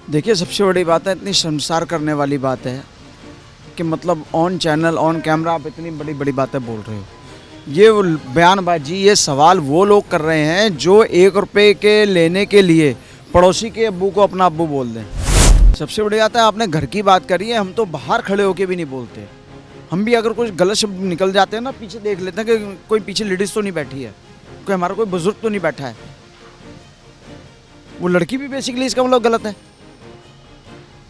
देखिए, सबसे बड़ी बात है, इतनी शर्मसार करने वाली बात है कि मतलब ऑन चैनल ऑन कैमरा आप इतनी बड़ी बड़ी बातें बोल रहे हो। ये वो बयानबाजी, ये सवाल वो लोग कर रहे हैं जो 1 रुपए के लेने के लिए पड़ोसी के अब्बू को अपना अब्बू बोल दें। सबसे बड़ी बात है, आपने घर की बात करी है, हम तो बाहर खड़े होके भी नहीं बोलते। हम भी अगर कुछ गलत शब्द निकल जाते हैं ना, पीछे देख लेते हैं कि कोई पीछे लेडीज़ तो नहीं बैठी है, कोई हमारा कोई बुजुर्ग तो नहीं बैठा है। वो लड़की भी बेसिकली इसका मतलब गलत है।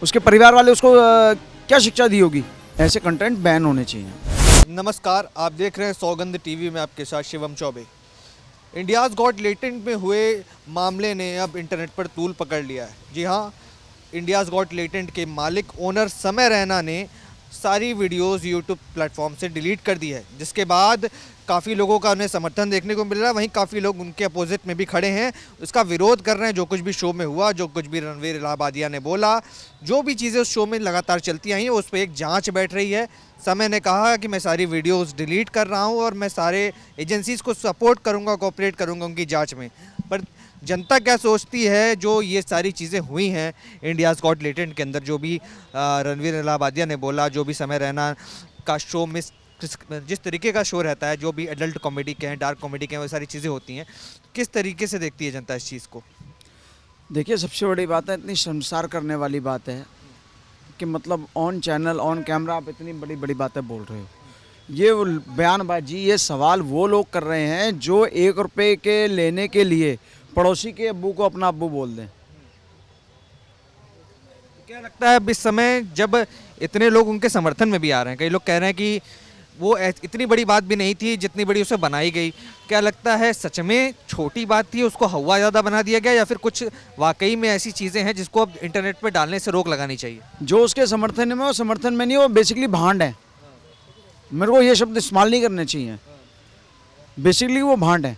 उसके परिवार वाले उसको क्या शिक्षा दी होगी? ऐसे कंटेंट बैन होने चाहिए। नमस्कार, आप देख रहे हैं सौगंध टीवी में आपके साथ Shivam Choubey. India's got latent में हुए मामले ने अब इंटरनेट पर तूल पकड़ लिया है। जी हाँ, इंडियाज़ गॉट लेटेंट के मालिक ओनर समय रैना ने सारी वीडियोस यूट्यूब प्लेटफॉर्म से डिलीट कर दी है, जिसके बाद काफ़ी लोगों का उन्हें समर्थन देखने को मिल रहा है। वहीं काफ़ी लोग उनके अपोजिट में भी खड़े हैं, उसका विरोध कर रहे हैं। जो कुछ भी शो में हुआ, जो कुछ भी रणवीर इलाहाबादिया ने बोला, जो भी चीज़ें उस शो में लगातार चलती आई हैं, उस पर एक जांच बैठ रही है। समय ने कहा कि मैं सारी वीडियोस डिलीट कर रहा हूं और मैं सारे एजेंसीज़ को सपोर्ट करूंगा, कोऑपरेट करूंगा उनकी जांच में। पर जनता क्या सोचती है जो ये सारी चीज़ें हुई हैं इंडियाज़ गॉट लेटेंट के अंदर, जो भी रणवीर इलाहाबादिया ने बोला, जो भी समय रैना का शो में जिस तरीके का शो रहता है, जो भी एडल्ट कॉमेडी के हैं, डार्क कॉमेडी के हैं, वो सारी चीज़ें होती हैं, किस तरीके से देखती है जनता इस चीज़ को? देखिए, सबसे बड़ी बात है, इतनी शर्मसार करने वाली बात है कि मतलब ऑन चैनल ऑन कैमरा आप इतनी बड़ी बड़ी बातें बोल रहे हो। ये वो बयानबाजी, ये सवाल वो लोग कर रहे हैं जो 1 रुपए के लेने के लिए पड़ोसी के अब्बू को अपना अब्बू बोल दें। क्या लगता है अब इस समय जब इतने लोग उनके समर्थन में भी आ रहे हैं, कई लोग कह रहे हैं कि वो इतनी बड़ी बात भी नहीं थी जितनी बड़ी उसे बनाई गई। क्या लगता है सच में छोटी बात थी, उसको हवा ज़्यादा बना दिया गया, या फिर कुछ वाकई में ऐसी चीज़ें हैं जिसको अब इंटरनेट पर डालने से रोक लगानी चाहिए? जो उसके समर्थन में, वो समर्थन में नहीं, वो बेसिकली भांड है। मेरे को ये शब्द इस्तेमाल नहीं करने चाहिए। बेसिकली वो भांड है।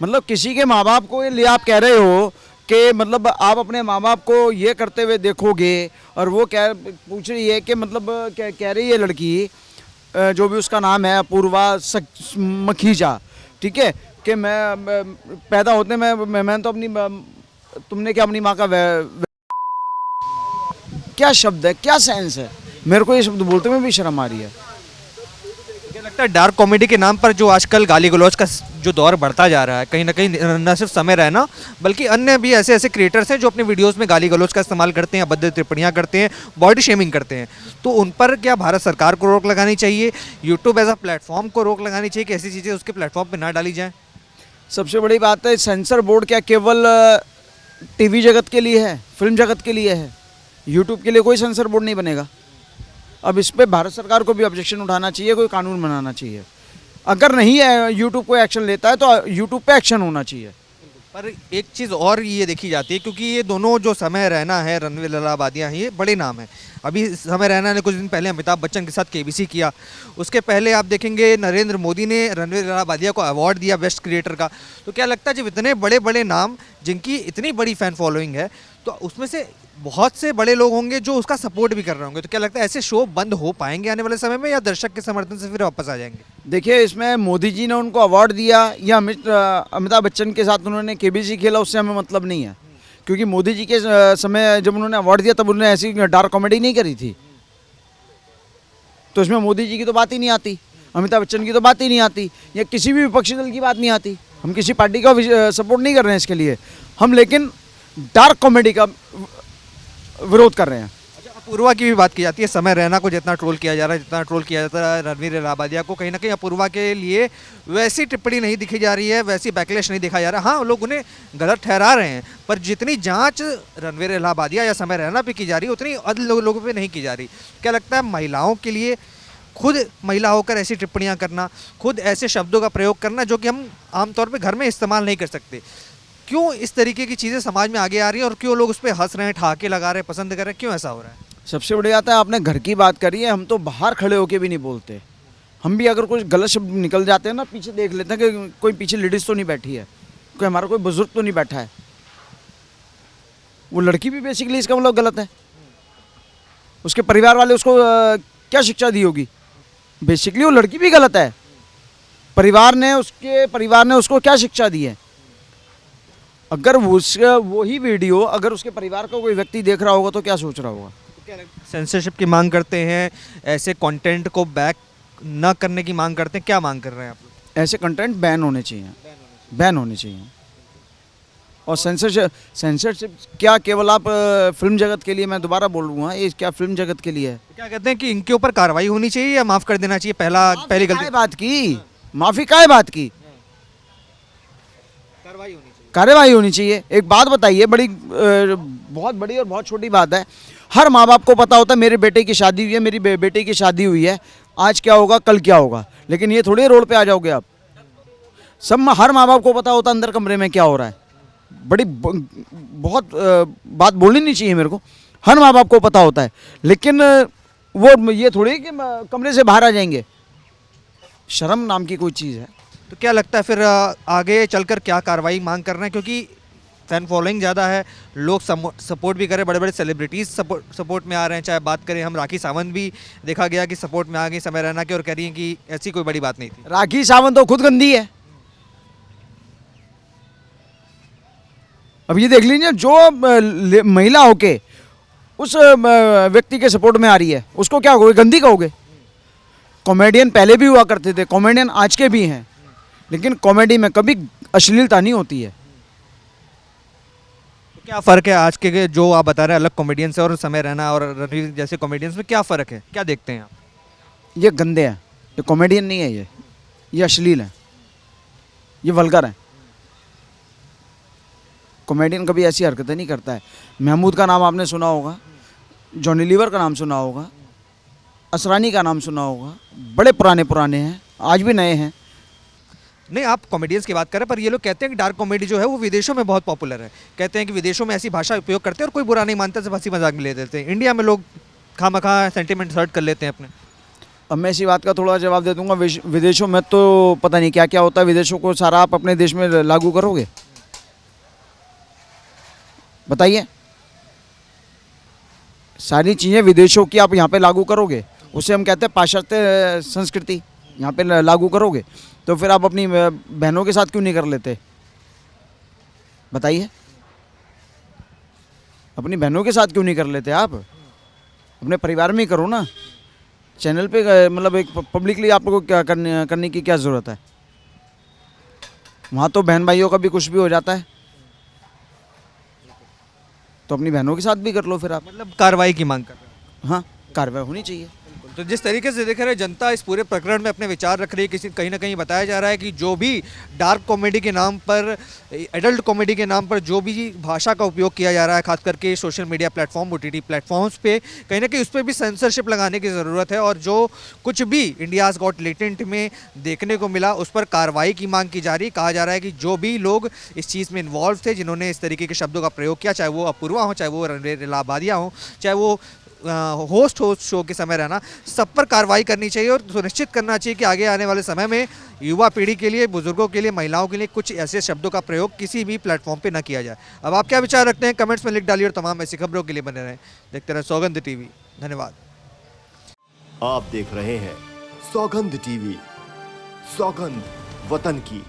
मतलब किसी के माँ बाप को ये लिए आप कह रहे हो कि मतलब आप अपने माँ बाप को ये करते हुए देखोगे, और वो कह पूछ रही है कि मतलब कह रही है लड़की, जो भी उसका नाम है, अपूर्वा मखीजा, ठीक है, कि मैं पैदा होते मैं तो अपनी तुमने क्या अपनी माँ का क्या शब्द है, क्या सेंस है? मेरे को ये शब्द बोलते हुए भी शर्म आ रही है। क्या लगता है डार्क कॉमेडी के नाम पर जो आजकल गाली गलौज का जो दौर बढ़ता जा रहा है, कहीं ना कहीं न सिर्फ समय रहना बल्कि अन्य भी ऐसे ऐसे क्रिएटर्स हैं जो अपने वीडियोस में गाली गलौज का इस्तेमाल करते हैं, अभद्र टिप्पणियां करते हैं, बॉडी शेमिंग करते हैं, तो उन पर क्या भारत सरकार को रोक लगानी चाहिए, यूट्यूब एज अ प्लेटफॉर्म को रोक लगानी चाहिए कि ऐसी चीज़ें उसके प्लेटफॉर्म पर ना डाली जाएँ? सबसे बड़ी बात है, सेंसर बोर्ड क्या केवल टीवी जगत के लिए है, फिल्म जगत के लिए है? यूट्यूब के लिए कोई सेंसर बोर्ड नहीं बनेगा। अब इस पे भारत सरकार को भी ऑब्जेक्शन उठाना चाहिए, कोई कानून बनाना चाहिए। अगर नहीं है, यूट्यूब कोई एक्शन लेता है तो यूट्यूब पे एक्शन होना चाहिए। पर एक चीज़ और ये देखी जाती है, क्योंकि ये दोनों जो समय रैना है, रणवीर इलाहाबादिया हैं, ये बड़े नाम हैं। अभी समय रैना ने कुछ दिन पहले अमिताभ बच्चन के साथ केबीसी किया, उसके पहले आप देखेंगे नरेंद्र मोदी ने रणवीर इलाहाबादिया को अवार्ड दिया बेस्ट क्रिएटर का। तो क्या लगता है जब इतने बड़े बड़े नाम जिनकी इतनी बड़ी फ़ैन फॉलोइंग है, तो उसमें से बहुत से बड़े लोग होंगे जो उसका सपोर्ट भी कर रहे होंगे, तो क्या लगता है ऐसे शो बंद हो पाएंगे आने वाले समय में, या दर्शक के समर्थन से फिर वापस आ जाएंगे? देखिए, इसमें मोदी जी ने उनको अवार्ड दिया या अमिताभ बच्चन के साथ उन्होंने केबीसी खेला, उससे हमें मतलब नहीं है। क्योंकि मोदी जी के समय जब उन्होंने अवार्ड दिया तब उन्होंने ऐसी डार्क कॉमेडी नहीं करी थी, तो इसमें मोदी जी की तो बात ही नहीं आती, अमिताभ बच्चन की तो बात ही नहीं आती, या किसी भी विपक्षी दल की बात नहीं आती। हम किसी पार्टी का सपोर्ट नहीं कर रहे हैं इसके लिए हम, लेकिन डार्क कॉमेडी का विरोध कर रहे हैं। अच्छा, अपूर्वा की भी बात की जाती है। समय रैना को जितना ट्रोल किया जा रहा है, जितना ट्रोल किया जाता है रणवीर इलाहाबादिया को, कहीं ना कहीं अपूर्वा के लिए वैसी टिप्पणी नहीं दिखी जा रही है, वैसी बैकलैश नहीं दिखा जा रहा। हाँ, लोग उन्हें गलत ठहरा रहे हैं, पर जितनी जांच रणवीर इलाहाबादिया या समय रैना पे की जा रही है, उतनी अन्य लोगों पे नहीं की जा रही। क्या लगता है महिलाओं के लिए खुद महिला होकर ऐसी टिप्पणियाँ करना, खुद ऐसे शब्दों का प्रयोग करना जो कि हम आमतौर पर घर में इस्तेमाल नहीं कर सकते, क्यों इस तरीके की चीज़ें समाज में आगे आ रही हैं और क्यों लोग उस पर हंस रहे हैं, ठहाके लगा रहे हैं, पसंद कर रहे हैं, क्यों ऐसा हो रहा है? सबसे बड़ी बात है, आपने घर की बात करी है, हम तो बाहर खड़े होके भी नहीं बोलते। हम भी अगर कुछ गलत शब्द निकल जाते हैं ना, पीछे देख लेते हैं कि कोई पीछे लेडीज़ तो नहीं बैठी है, कोई हमारा कोई बुजुर्ग तो नहीं बैठा है। वो लड़की भी बेसिकली इसका मतलब गलत है। उसके परिवार वाले उसको क्या शिक्षा दी होगी? बेसिकली वो लड़की भी गलत है। उसके परिवार ने उसको क्या शिक्षा दी है? अगर उसका वही वीडियो अगर उसके परिवार का कोई व्यक्ति देख रहा होगा तो क्या सोच रहा होगा? सेंसरशिप की मांग करते हैं, ऐसे कंटेंट को बैक न करने की मांग करते हैं, क्या मांग कर रहे हैं आप लोग? ऐसे कंटेंट बैन होने चाहिए, बैन होने चाहिए। और सेंसरशिप क्या केवल आप फिल्म जगत के लिए, मैं दोबारा बोल रहा हूँ, ये क्या फिल्म जगत के लिए है? क्या कहते हैं कि इनके ऊपर कार्रवाई होनी चाहिए या माफ़ कर देना चाहिए? पहली गलती काहे बात की, माफी काहे बात की, कार्रवाई होनी चाहिए। कार्यवाही होनी चाहिए। एक बात बताइए, बड़ी बहुत बड़ी और बहुत छोटी बात है। हर माँ बाप को पता होता है मेरे बेटे की शादी हुई है, मेरी बेटे की शादी हुई है, आज क्या होगा कल क्या होगा, लेकिन ये थोड़ी रोड पे आ जाओगे आप। हर माँ बाप को पता होता अंदर कमरे में क्या हो रहा है। बहुत बात बोलनी नहीं चाहिए मेरे को, हर माँ बाप को पता होता है, लेकिन वो ये थोड़ी कि कमरे से बाहर आ जाएंगे। शर्म नाम की कोई चीज़ है। तो क्या लगता है फिर आगे चलकर क्या कार्रवाई मांग कर रहे हैं? क्योंकि फैन फॉलोइंग ज़्यादा है, लोग सपोर्ट भी करें, बड़े बड़े सेलिब्रिटीज़ सपोर्ट में आ रहे हैं। चाहे बात करें हम, राखी सावंत भी देखा गया कि सपोर्ट में आ गई समय रैना के और कह रही हैं कि ऐसी कोई बड़ी बात नहीं थी। राखी सावंत तो खुद गंदी है। अब ये देख लीजिए, जो महिला होके उस व्यक्ति के सपोर्ट में आ रही है, उसको क्या कहोगे, गंदी कहोगे? कॉमेडियन पहले भी हुआ करते थे, कॉमेडियन आज के भी हैं, लेकिन कॉमेडी में कभी अश्लीलता नहीं होती है। तो क्या फ़र्क है आज के जो आप बता रहे हैं अलग कॉमेडियन से और समय रैना और रणवीर जैसे कॉमेडियंस में क्या फ़र्क है, क्या देखते हैं आप? ये गंदे हैं, ये कॉमेडियन नहीं है, ये अश्लील है, ये वल्गर है। कॉमेडियन कभी ऐसी हरकतें नहीं करता है। महमूद का नाम आपने सुना होगा, जॉनी लीवर का नाम सुना होगा, असरानी का नाम सुना होगा, बड़े पुराने हैं, आज भी नए हैं। नहीं, आप कॉमेडियंस की बात करें, पर ये लोग कहते हैं कि डार्क कॉमेडी जो है वो विदेशों में बहुत पॉपुलर है। कहते हैं कि विदेशों में ऐसी भाषा उपयोग करते हैं और कोई बुरा नहीं मानता, सिर्फ हंसी मजाक में ले देते हैं। इंडिया में लोग खामखा सेंटिमेंट हर्ट कर लेते हैं अपने। अब मैं इसी बात का थोड़ा जवाब दे दूंगा। विदेशों में तो पता नहीं क्या क्या होता है, विदेशों को सारा आप अपने देश में लागू करोगे? बताइए, सारी चीज़ें विदेशों की आप यहाँ पे लागू करोगे, उसे हम कहते हैं पाश्चात्य संस्कृति, यहाँ पे लागू करोगे, तो फिर आप अपनी बहनों के साथ क्यों नहीं कर लेते? बताइए, अपनी बहनों के साथ क्यों नहीं कर लेते? आप अपने परिवार में ही करो ना। चैनल पे मतलब एक पब्लिकली आप लोगों को क्या करने की क्या ज़रूरत है? वहाँ तो बहन भाइयों का भी कुछ भी हो जाता है, तो अपनी बहनों के साथ भी कर लो फिर आप। मतलब कार्रवाई की मांग कर रहे हैं। हाँ, कार्रवाई होनी चाहिए। तो जिस तरीके से देख रहे हैं, जनता इस पूरे प्रकरण में अपने विचार रख रही है। कहीं ना कहीं बताया जा रहा है कि जो भी डार्क कॉमेडी के नाम पर, एडल्ट कॉमेडी के नाम पर जो भी भाषा का उपयोग किया जा रहा है, खास करके social media platform, OTT platforms पे, कहीं ना कहीं उस पर भी सेंसरशिप लगाने की ज़रूरत है। और जो कुछ भी इंडियाज़ गॉट लेटेंट में देखने को मिला, उस पर कार्रवाई की मांग की जा रही है। कहा जा रहा है कि जो भी लोग इस चीज़ में इन्वॉल्व थे, जिन्होंने इस तरीके के शब्दों का प्रयोग किया, चाहे वो अपूर्वा हो, चाहे वो रणवीर इलाहाबादिया हो, चाहे वो होस्ट शो के समय रहना, सब पर कार्रवाई करनी चाहिए और सुनिश्चित करना चाहिए कि आगे आने वाले समय में युवा पीढ़ी के लिए, बुजुर्गों के लिए, महिलाओं के लिए कुछ ऐसे शब्दों का प्रयोग किसी भी प्लेटफॉर्म पे न किया जाए। अब आप क्या विचार रखते हैं, कमेंट्स में लिख डालिए और तमाम ऐसी खबरों के लिए बने रहें। देखते रहें सौगंध टीवी। धन्यवाद। आप देख रहे हैं सौगंध टीवी, सौगंध वतन की।